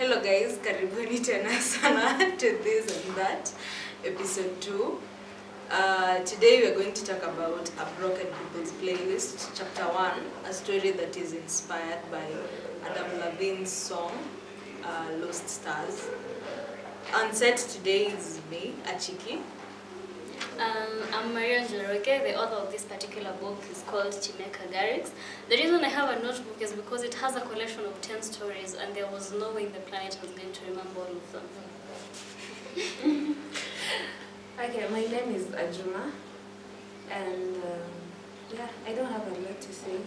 Hello guys, karibuni tena sana to this and that, episode 2. Today we are going to talk about A Broken People's Playlist, chapter 1, a story that is inspired by Adam Levine's song, Lost Stars. On set today is me, Achiki. I'm Maria Njoroke. The author of this particular book is called Chimeka, Garricks. The reason I have a notebook is because it has a collection of 10 stories and there was no way the planet was going to remember all of them. Okay, my name is Ajuma and yeah, I don't have a lot to say.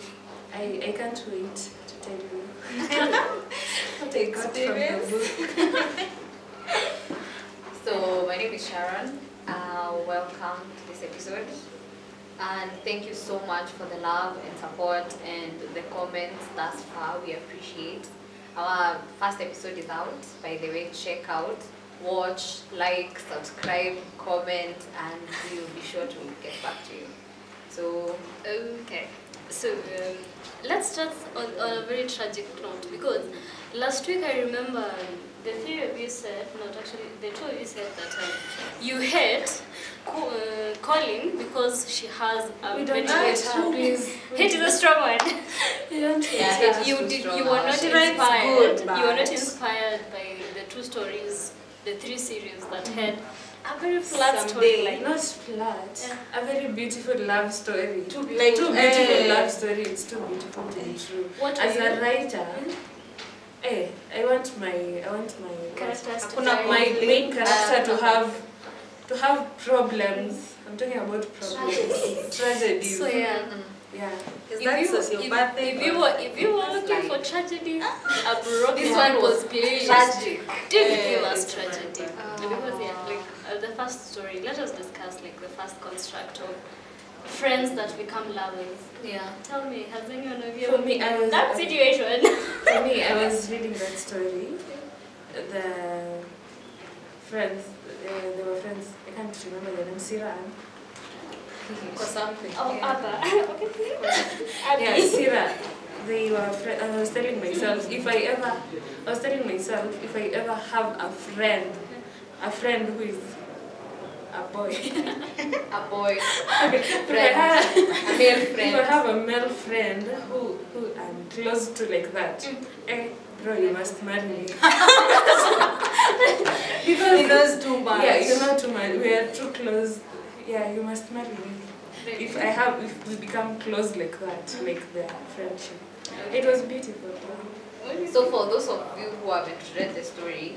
I can't wait to tell you what I got from the book. So, my name is Sharon. Welcome to this episode, and thank you so much for the love and support and the comments thus far. We appreciate. Our first episode is out, by the way. Check out, watch, like, subscribe, comment, and we'll be sure to get back to you. So, okay. So, let's start on a very tragic note, because last week I remember the three of you said, not actually, the two of you said that you hate Colin because she has a mental health. Hate is a strong word. you were not inspired. You were not inspired by the two stories, the three series that had a very flat storyline. Not flat. Yeah. A very beautiful love story. Too beautiful love story. It's too beautiful to be true. As a writer, I want my main character to have problems. I'm talking about problems. Tragedies. So yeah. Yeah. If you were looking for tragedy, A Broken this one was tragic. Did give us tragedy. Because the first story, let us discuss the first construct of friends that become lovers. Yeah. Tell me, has anyone of you that situation? For me, I was reading that story. The friends, they were friends. I can't remember the name. Sira. Or something. Oh, Abba. Yeah, Sira. They were friends. I was telling myself if I ever have a friend who is a boy. A boy. Okay. A male friend. If I have a male friend who I'm close to like that, bro, you must marry me. Because he knows too much. Yeah, you know too much. We are too close. Yeah, you must marry me. If we become close like that, like their friendship. It was beautiful. So for those of you who haven't read the story,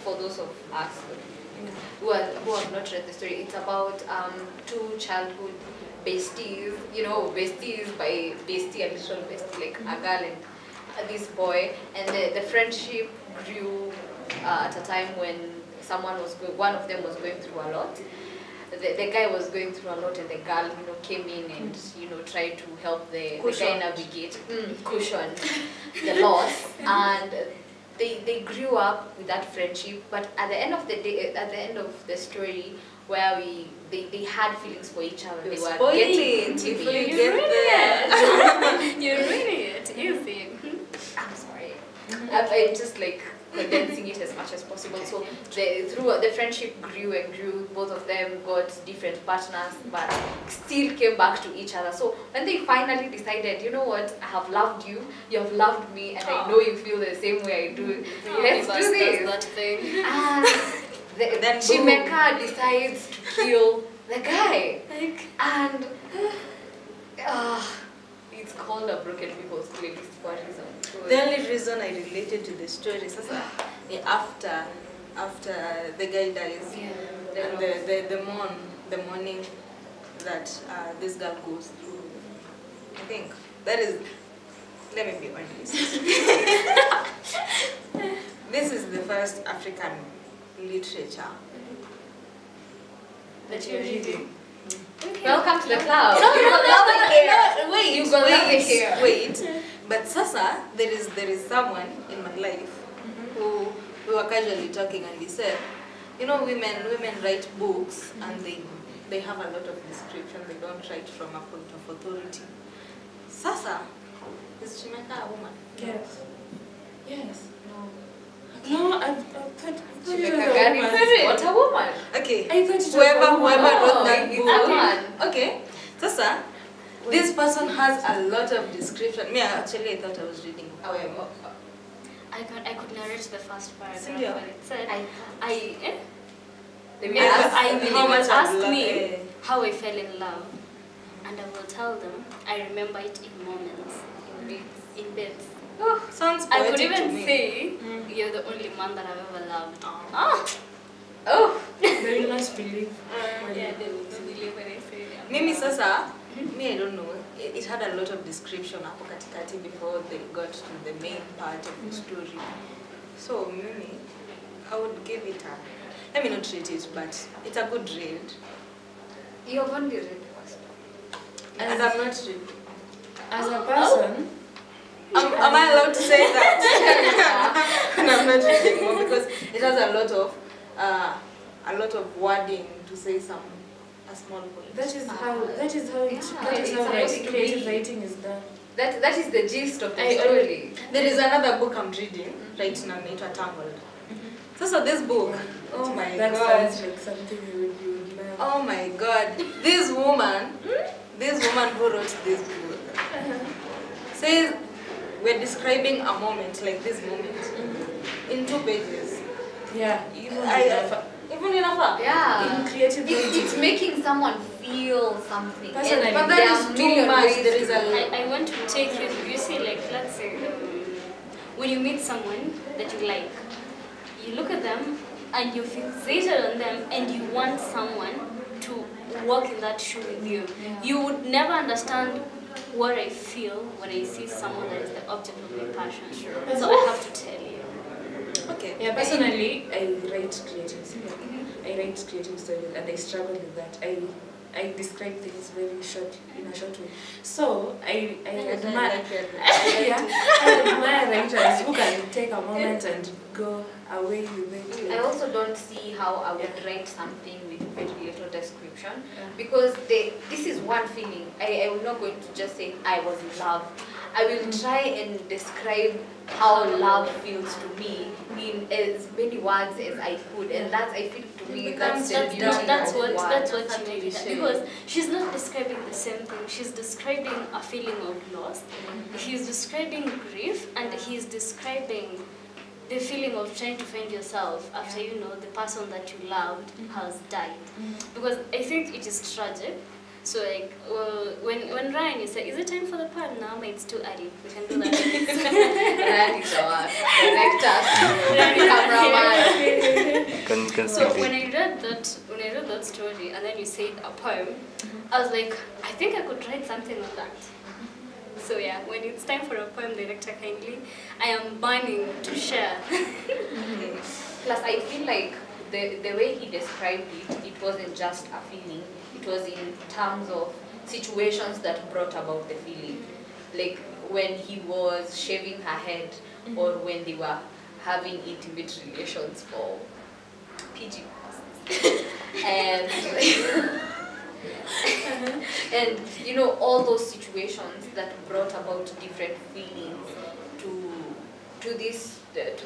for those of us who have not read the story, it's about two childhood besties. You know, besties by bestie, a literal bestie, like a girl and this boy, and the friendship grew at a time when one of them was going through a lot. The guy was going through a lot, and the girl, came in and tried to help the guy navigate, cushion the loss, and they grew up with that friendship. But at the end of the day, at the end of the story, where they had feelings for each other, they were getting intimate. You're reading it, easy. I'm sorry. I'm just condensing it as much as possible. So the friendship grew and grew. Both of them got different partners, but still came back to each other. So when they finally decided, you know what, I have loved you, you have loved me, and I know you feel the same way I do. Let's do this. That thing. And then Chimeka decides to kill the guy, and it's called A Broken People's Playlist for a reason. The only reason I related to the story is after the guy dies, and the morning that this girl goes through. I think that is. Let me be honest. This is the first African literature that you're reading. Okay. Welcome to the club. Wait. But Sasa, there is someone in my life who we were casually talking, and he said, women write books and they have a lot of description. They don't write from a point of authority. Sasa, is Chimeka a woman? Yes. Yes. No. Chimeka Garricks. What a woman. Okay. I thought it was Whoever a woman. wrote that it's book. a man. Okay. Sasa, this person has a lot of description. Me, actually, I thought I was reading. However, I could narrate the first paragraph, Celia. but it said, They will ask how much I've ask loved me it. how I fell in love, and I will tell them I remember it in moments, in beds. Oh, sounds I poetic could to even me. say, you're the only man that I've ever loved. Ah. Oh. They will not believe. Yeah, they will not believe when I say I'm Mimi loved. sasa, me I don't know. It had a lot of description hapo katikati before they got to the main part of the story. So Mimi, I would give it a. Let me not rate it, but it's a good read. You have only read first. And I'm not reading. As a person, Am I allowed to say that? And I'm not reading more because it has a lot of wording to say a small point. that is how it's creative supposed to be. writing is done. That is the gist of the I story. There is another book I'm reading right now, named Tangled. So this book, oh my That god, sounds like something you would love. oh my god, this woman who wrote this book says we're describing a moment like this moment in 2 pages. Yeah, Even in a Yeah. in creative writing. It's making someone feel something. Personally. And But there that are is too million much. ways There to is do it. I want to take you see, like, let's say, when you meet someone that you like, you look at them and you fixated on them and you want someone to walk in that shoe with you. Yeah. You would never understand what I feel when I see someone that is the object of my passion. So I have to tell you. Okay. Yeah, personally, I write creative stories and I struggle with that. I describe things very short, in a short way. So I admire writers who can take a moment and go away with it. I also don't see how I would write something with very little description because this is one feeling. I will not going to just say I was in love. I will try and describe how love feels to me in as many words as I could, and that's, I feel, to me that's the beauty That's of what words. she did, because she's not describing the same thing. She's describing a feeling of loss. He's describing grief, and he's describing the feeling of trying to find yourself after the person that you loved has died. Because I think it is tragic. So like when Ryan is like, is it time for the part now? It's too early. We can do that. That is our cameraman. So when I read that story and then you said a poem, I was like, I think I could write something on that. So yeah, when it's time for a poem, director kindly, I am burning to share. Plus, I feel like the way he described it wasn't just a feeling. It was in terms of situations that brought about the feeling. Like when he was shaving her head, or when they were having intimate relations for PG and and all those situations that brought about different feelings to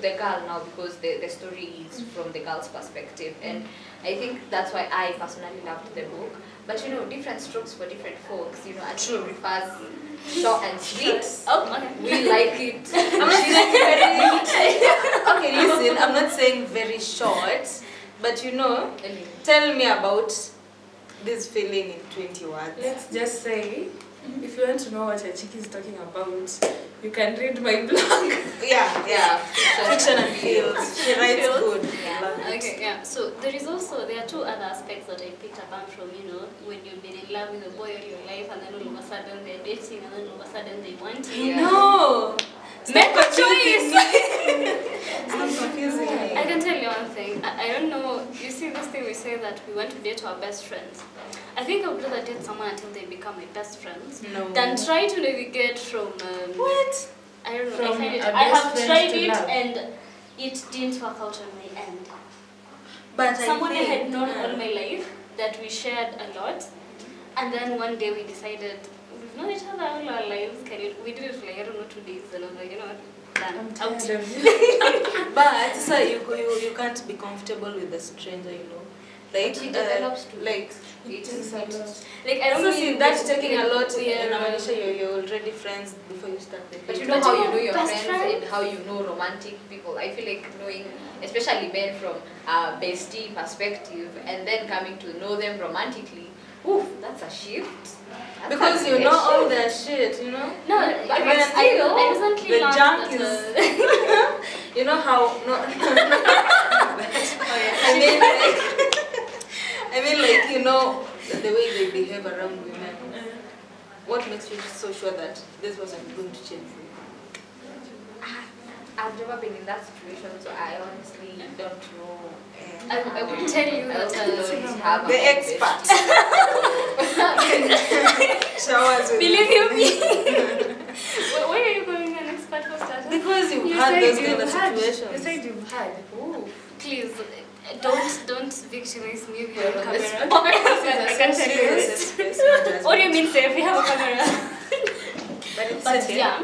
the girl now, because the story is from the girl's perspective, and I think that's why I personally loved the book. But different strokes for different folks. Actually prefers short and sweet. Oh, okay. We like it. I'm not saying very okay, listen, I'm not saying very short, but tell me about this feeling in 20 words. Let's just say, if you want to know what a chick is talking about, you can read my blog. Yeah. Fiction and feels. She writes good. Yeah. I love it. Okay, yeah. So there are 2 other aspects that I picked up from, when you've been in love with a boy all your life and then all of a sudden they're dating and then all of a sudden they want you. Yeah. No! Make a choice! Stop confusing me. I can tell you one thing. I don't know. You see this thing we say that we want to date our best friends. I think I would rather date someone until they become my best friends than try to navigate from What? I don't know. From I have best friends tried to it love. and it didn't work out on my end. But Someone I think, had known all my life, that we shared a lot, and then one day we decided we've known each other all our lives. We did it for like, I don't know, 2 days, and I was like, what? done. I'm Out. tired of you. But so you can't be comfortable with a stranger, you know. Like He develops to like It takes a lot. Like I don't so mean see that's like, taking a lot we are, in Manisha, you're already friends before you start dating. But you know But how you you know know your best friends friend? and how you know romantic people. I feel like knowing, especially men from a bestie perspective, and then coming to know them romantically. Oof, that's a shift. That's Because a you great know all shift. their shit, you know. No, But but when still, I the recently learned junk that, is you know how no I mean like you know the way they behave around women. What makes you so sure that this wasn't going to change for you? I've never been in that situation, so I honestly don't know. I would tell you I that also don't have The a expert. Showers with believe you me. Why are you calling an expert for starters? Because you've You had said those you've kind of had. situations. You said you've had. Ooh, please don't victimize me with your You're on camera. the spot. I can't tell you this. What do you mean, say if you have a camera? But it's But okay. yeah,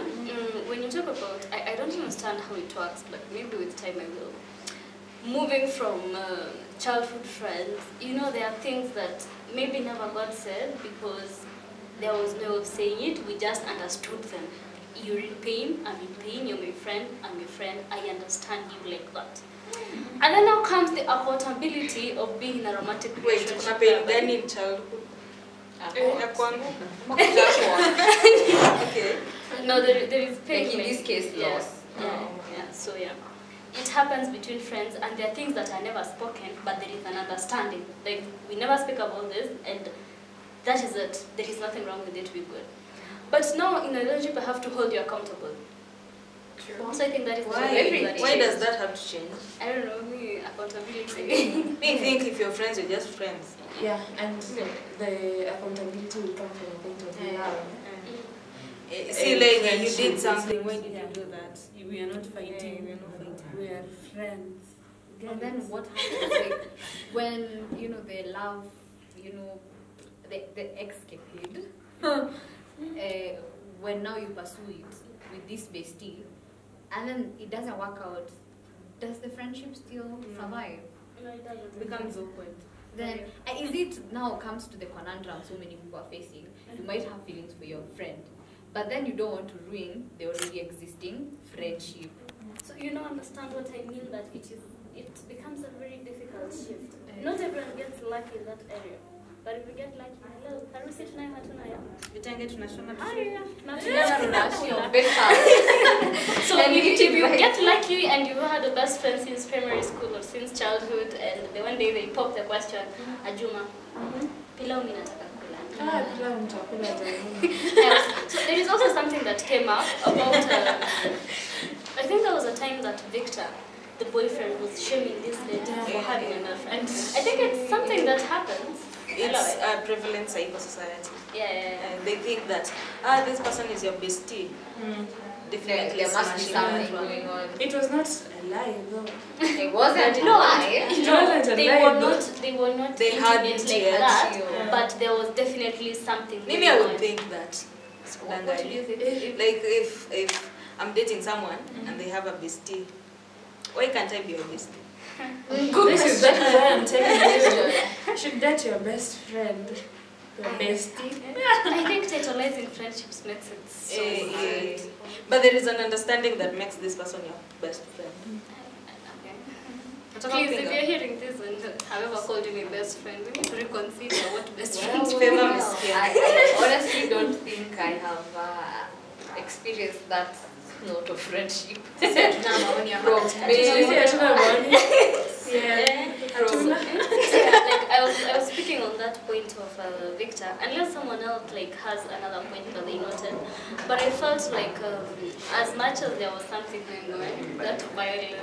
when you talk about, I don't understand how it works, but maybe with time I will. Moving from childhood friends, you know, there are things that maybe never got said because there was no way of saying it, we just understood them. You're in pain, I'm in pain, you're my friend, I'm your friend, I understand you like that. And then now comes the accountability of being in a romantic Wait, relationship. kuna pain whereby- gani in childhood? Ya kwangu? Okay. No, there is pain. Like in this case, yeah, loss. Yeah. So yeah, it happens between friends, and there are things that are never spoken, but there is an understanding. Like we never speak about this, and that is it. There is nothing wrong with it. We're good. But now in a relationship, I have to hold you accountable. Sure. So I think that is Why? the way that Why it does is. that have to change? I don't know. Me accountability. Me think if you're friends, you're just friends. Yeah, and the accountability will come from a point of view. See, like you Friendship did is- something. Why did you do that? We are not fighting. we are not fighting. We are friends. And then what happens, like, when, you know, they love, you know, the escapade, when now you pursue it with this bestie, and then it doesn't work out, does the friendship still survive? No, it doesn't. It becomes awkward. Then, is it now comes to the conundrum so many people are facing? You might have feelings for your friend, but then you don't want to ruin the already existing friendship. So you don't understand what I mean, that it becomes a very difficult shift. Not everyone gets lucky in that area. But if we get lucky, hello, harusi tunayo hatuna ya? Vitange tunashona Haya, So And if you like- get lucky and you had a best friend since primary school or since childhood, and the one day they pop the question, Ajuma, pilau mimi nataka kula. Ah, kila mtu akula zaidi. So there is also something that came up about, I think there was a time that Victor, the boyfriend, was shaming this lady for having a girlfriend. I think it's something that happens. It's a prevalent psycho society. Yeah. And they think that this person is your bestie. Definitely There must be smashing something that one. going on. It was not a lie, though. It wasn't a No, lie. It wasn't a they lie, were though. not. They were not They had intimate it like yet. that. Yeah. But there was definitely something. Maybe going I would on. think that. What do you think? Like if I'm dating someone and they have a bestie, why can't I be your bestie? This is that is why I'm telling you. You should date your best friend. Your bestie. I think titleizing friendships makes it so hard. But there is an understanding that makes this person your best friend. Okay. Please, if you're hearing this and have ever called you my best friend, we need to reconsider what best friends Favor mean. is here. I honestly don't think I have experienced that note of friendship. From Like I was speaking on that point of Victor, unless someone else like has another point that they noted, but I felt like as much as there was something going on, that violence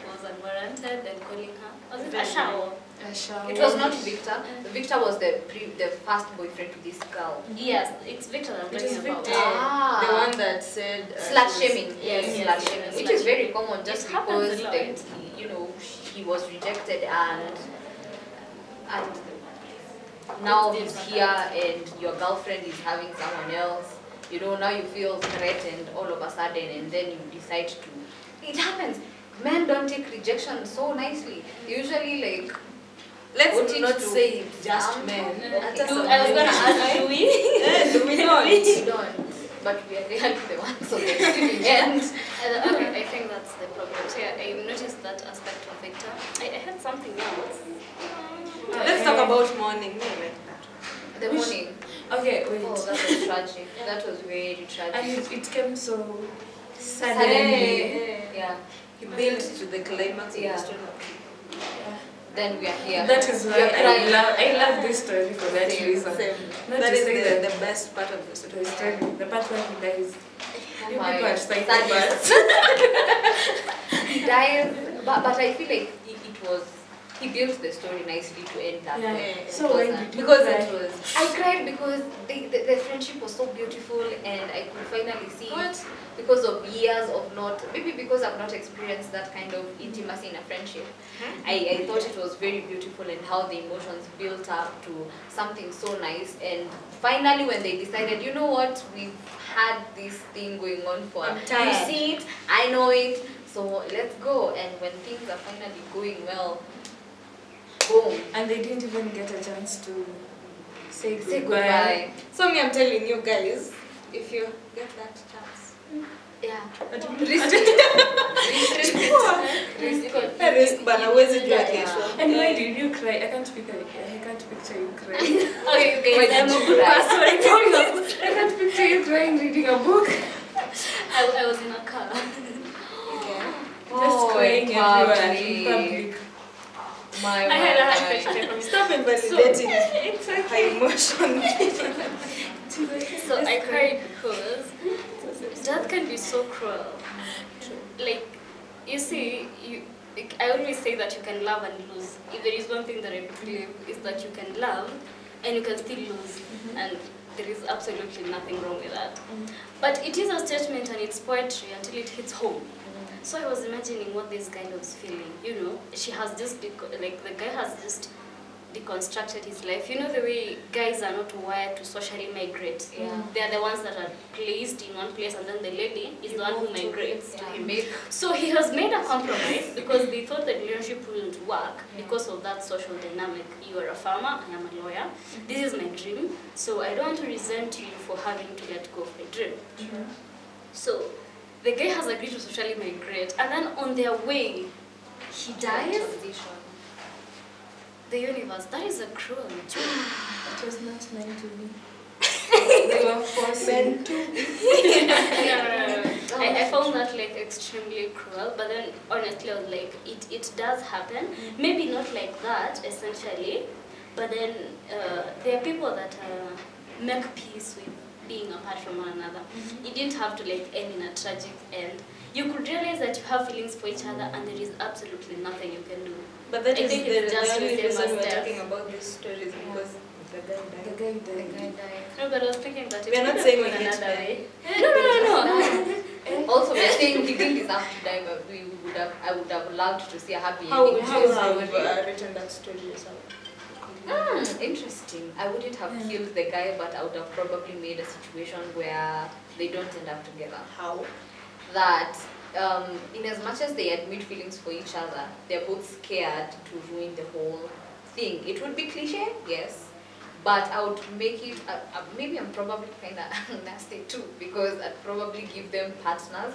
was unwarranted and calling her, was it a shower? It was not Victor. Victor was the first boyfriend to this girl. Yes, it's Victor I'm It talking is about. Victor. The one that said Slut shaming. Yes, Slut yes, shaming, yes, which slut is very shaming. common just It happens because a lot. you know, he was rejected and now he's here and your girlfriend is having someone else. you know, now you feel threatened all of a sudden, and then you decide to. It happens. Men don't take rejection so nicely. Usually, like, Let's not say just some- men. Okay. Just I was some gonna men. ask, do we? Do we not? We don't. But we are really the ones on the receiving end. Okay, I think that's the problem. So yeah, I noticed that aspect of Victor. I had something else. Let's talk about morning. Me, I like that. The morning. Okay, wait. Oh, that was tragic. That was very tragic. And it came so Suddenly. suddenly. Yeah. He built to the climax of Yeah. the story. Yeah. Then we are here. That is why You're crying. I love this story for that Same, reason. Same. Not That to is say that the best part of the story. the story, the part where he dies. Oh You my people are God. psychopaths. He dies, but I feel like it was, he built the story nicely to end that Yeah. way. So It why wasn't- did you Because cry? it was. I cried because the friendship was so beautiful, and I could finally see it because of years of not, maybe because I've not experienced that kind of intimacy in a friendship. I thought it was very beautiful, and how the emotions built up to something so nice, and finally when they decided, you know what, we've had this thing going on for, I'm you tired. see it, I know it, so let's go. And when things are finally going well, boom, And they didn't even get a chance to say say goodbye. goodbye. So me, I'm telling you guys, if you get that chance, Yeah. but Risk risk, but always do Yeah. it. And why did you cry? I can't picture you crying. Okay, you Why guys, I'm did a you good cry? person. I promise. I can't picture you crying reading a book. I was in a car. Just crying everywhere in public. My, I had a handkerchief from Stop invalidating It's her okay. emotion. So I cried because that can be so cruel. Like, you see, I always say that you can love and lose. If there is one thing that I believe is that you can love and you can still lose, and there is absolutely nothing wrong with that. But it is a statement and it's poetry until it hits home. So I was imagining what this guy was feeling. You know, she has just like the guy has just deconstructed his life. You know the way guys are not wired to socially migrate. Yeah. They are the ones that are placed in one place, and then the lady is the one who migrates to him. So he has made a compromise because they thought the relationship wouldn't work because of that social dynamic. You are a farmer, I am a lawyer. This is my dream, so I don't want to resent you for having to let go of my dream. So the guy has agreed to socially migrate, and then on their way, he dies. The universe, that is a cruel joke. It was not meant to be. They were forcing. No. I found that like extremely cruel, but then honestly I was like, it does happen. Maybe not like that essentially, but then there are people that make peace with being apart from one another. It didn't have to like end in a tragic end. You could realize that you have feelings for each other and there is absolutely nothing you can do. But that I is think the it's just only the same reason as we're death. talking about this story is because the guy The died. guy died. No, but I was thinking that We are not could saying have we gone hate another men. way. No. Also, we're saying he didn't deserve to die, but I would have loved to see a happy How ending. have to you the story. written that story yourself? Interesting. I wouldn't have killed the guy, but I would have probably made a situation where they don't end up together. How? That in as much as they admit feelings for each other, they're both scared to ruin the whole thing. It would be cliche, yes, but I would make it, maybe I'm probably kind of nasty too, because I'd probably give them partners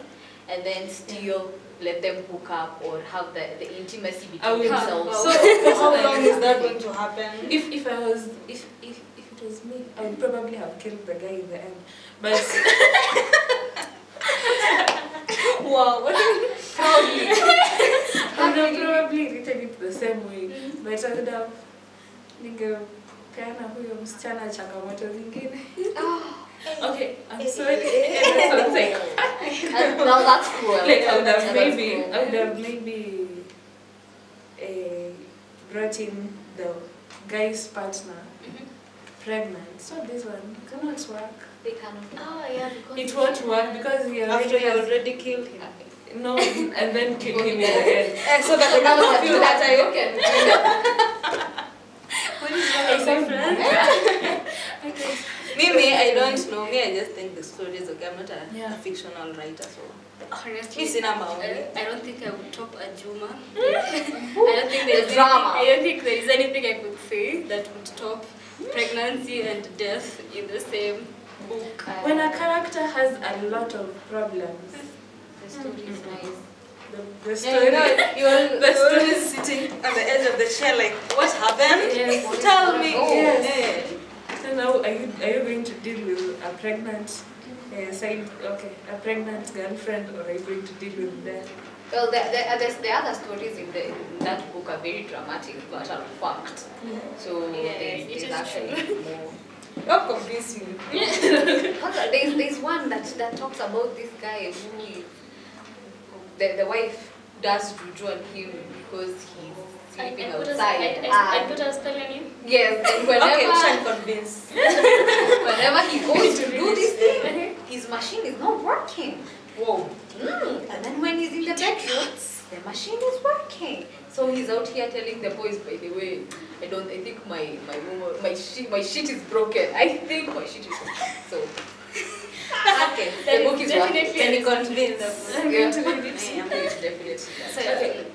and then still let them hook up or have the intimacy between themselves. So for how long is that going to happen? If it was me, I would probably have killed the guy in the end. But Wow, what probably I would have probably written it the same way. But I would have ningepeana huyo msichana changamoto zingine. Okay, I'm sorry. That sounds like Now that's cruel. like I would That's have cruel. maybe brought in the guy's partner pregnant. So this one cannot work. They cannot. Oh yeah, because It won't work because he after already you has already killed him? no, and then kill him in the end. So that they cannot feel that I What is wrong with my friend? Okay. Me, I don't know. Me, I just think the story is okay. I'm not a Yeah. fictional writer, so. Honestly, Me sina maoni. I don't think I would top a Juma. I don't think there's drama. I don't think there is anything I could say that would top pregnancy and death in the same book. When a character has a lot of problems, The story is nice. the Yeah, story. you know, you're always sitting on the edge of the chair like, what happened? Yes. Tell me. Yes. Yeah. So now, are you going to deal with a pregnant a pregnant girlfriend, or are you going to deal with that? Well, the other stories in that book are very dramatic, but are fact. So it there's is actually more. Don't convince me. There's one that talks about this guy who the wife does juju on him because he's sleeping outside. I put a spell on you. Yes, and whenever Okay, we shall convince. whenever he goes to do this thing, his machine is not working. Whoa. And then when he's in the bedroom, the machine is working. So he's out here telling the boys, by the way, I think my shit is broken. I think my shit is broken. So okay, the book is working. Can you convince? I'm going to read it. I am going to definitely. So, Okay.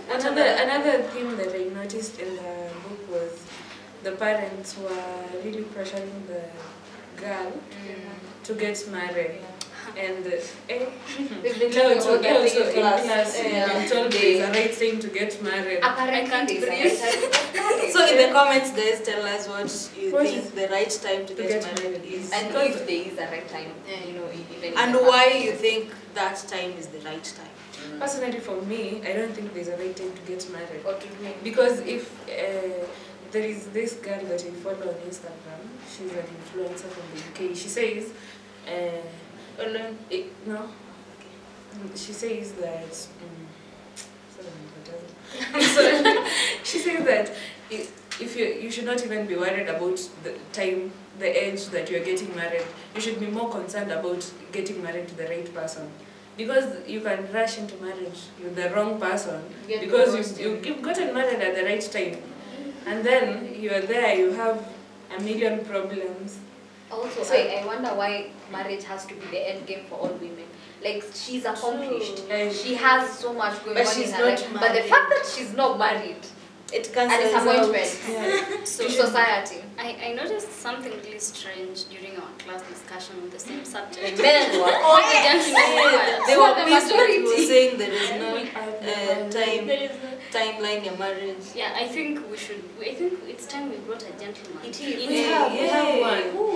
Another thing that I noticed in the book was the parents were really pressuring the girl to get married. And They've been no, talking also about getting in in class. class, I'm told there's a right time to get married. Apparently, there's a So in the comments, guys, tell us what you What think is- the right time to get get married married. is. and if there is a right time, you know, even in And the why past. you think that time is the right time. Personally, for me, I don't think there's a right time to get married. Or to do Because if there is this girl that I follow on Instagram, she's an influencer from the UK. She says, no, she says that. Sorry. She says that if you should not even be worried about the time, the age that you're getting married. You should be more concerned about getting married to the right person. Because you can rush into marriage with the wrong person Get because divorced. you've gotten married at the right time. And then you're there, you have a million problems. Also, So- I wonder why marriage has to be the end game for all women. Like, she's accomplished. True. She has so much going But on she's in her not life. But the married. fact that she's not married It and cancels disappointment Yeah. to society. I noticed something really strange during our class discussion on the same subject. Men were All the gentlemen They were were the pissed that you were majority. saying there is no There is no, timeline in marriage. yeah, I think I think it's time we brought a gentleman. It is. In We our- have one. Who?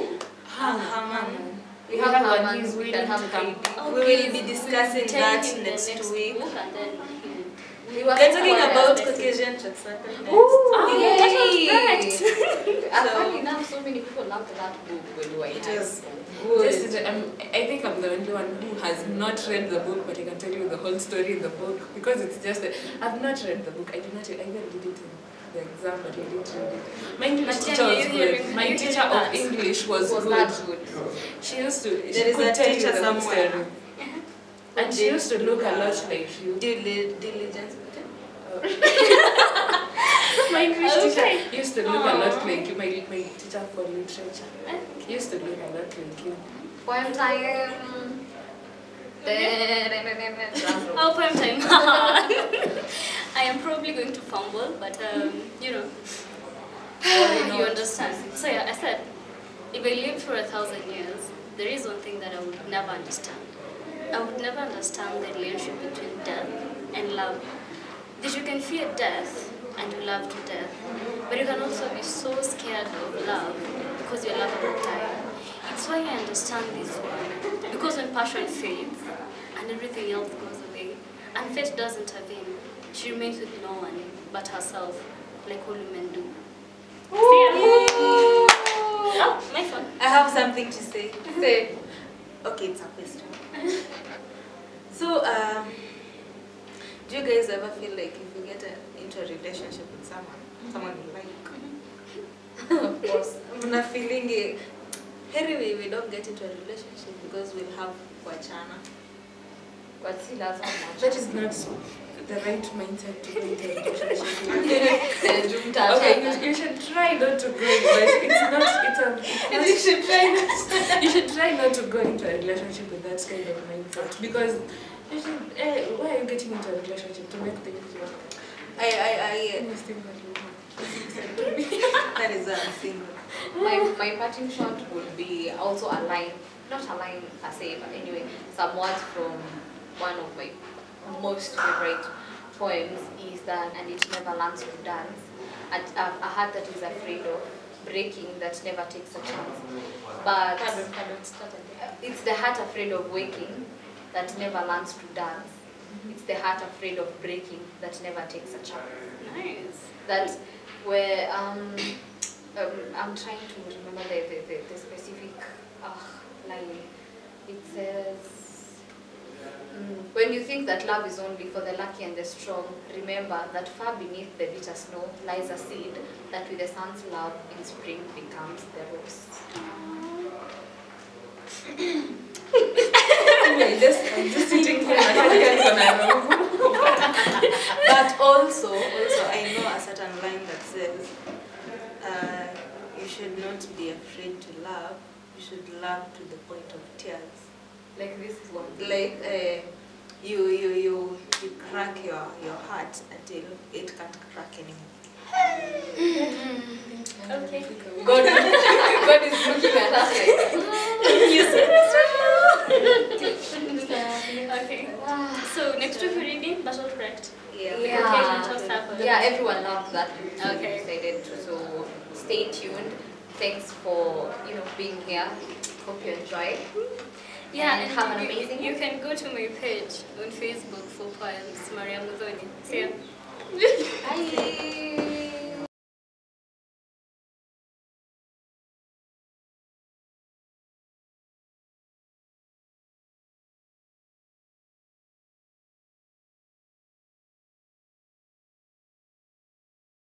Haman. We have one. Haman, He's we willing can to have come. baby. We will be discussing tell that him the next week. book and then We were We're talking so about worried. Caucasian Chaksakan next. Oh, yay. that So- funny enough, so many people loved that book when we were in It high was school. Just I think I'm the only one who has not read the book, but I can tell you the whole story in the book because it's just I've not read the book. I even did it in the exam, but I didn't read it. My English But teacher are was you good. hearing- My are you teacher hearing of that? English was Was good. that good? She used to. There She is could a tell you teacher the whole somewhere. story. And she used to look a lot like you. Diligence. My English Okay. teacher used to look a lot Aww. like you. My teacher for literature used to look a lot like you. Poem time. Oh, prime time. I am probably going to fumble, but you know, you understand. So yeah, I said, if I lived for 1,000 years, there is one thing that I would never understand. I would never understand the relationship between death and love. That you can fear death and you love to death, but you can also be so scared of love because your love will die. It's why I understand this one. Because when passion fades and everything else goes away, and fate does intervene, she remains with no one but herself, like all women do. Oh, my phone. I have something to say. Say, Okay, it's a question. So, do you guys ever feel like if you get into a relationship with someone you like, of course, I'm not feeling it. Anyway, we don't get into a relationship because we'll have wachana. but see, that's how much. That is not the right mindset to go into a relationship. Okay, you should try not to go in, but it's not, You should try not. you should try not to go into a relationship with that kind of mindset, because you should, why are you getting into a relationship? To make things work. I Almost think that you have. that is a thing. My parting shot would be also a line, not a line per se, but anyway, some words from one of my most favorite poems is that, and it never learns to dance, a heart that is afraid of breaking, that never takes a chance. But Start again. it's the heart afraid of waking that never learns to dance. It's the heart afraid of breaking that never takes a chance. Nice. That where I'm trying to remember the specific line. It says, when you think that love is only for the lucky and the strong, remember that far beneath the bitter snow lies a seed that with the sun's love in spring becomes the rose. I'm just sitting here and I can't But also I know a certain line that says, you should not be afraid to love. You should love to the point of tears. Like this one. Like you crack your heart until it can't crack anymore. Okay. God is looking at us like, You said this right. Okay. So next week we're reading Battle Correct. Yeah. Yeah, everyone loved that. Okay. Decided to, so stay tuned. Thanks for being here. Hope you enjoy. Yeah, and have an amazing. You can go to my page on Facebook for poems, Maria Mudhoni. See ya. Bye.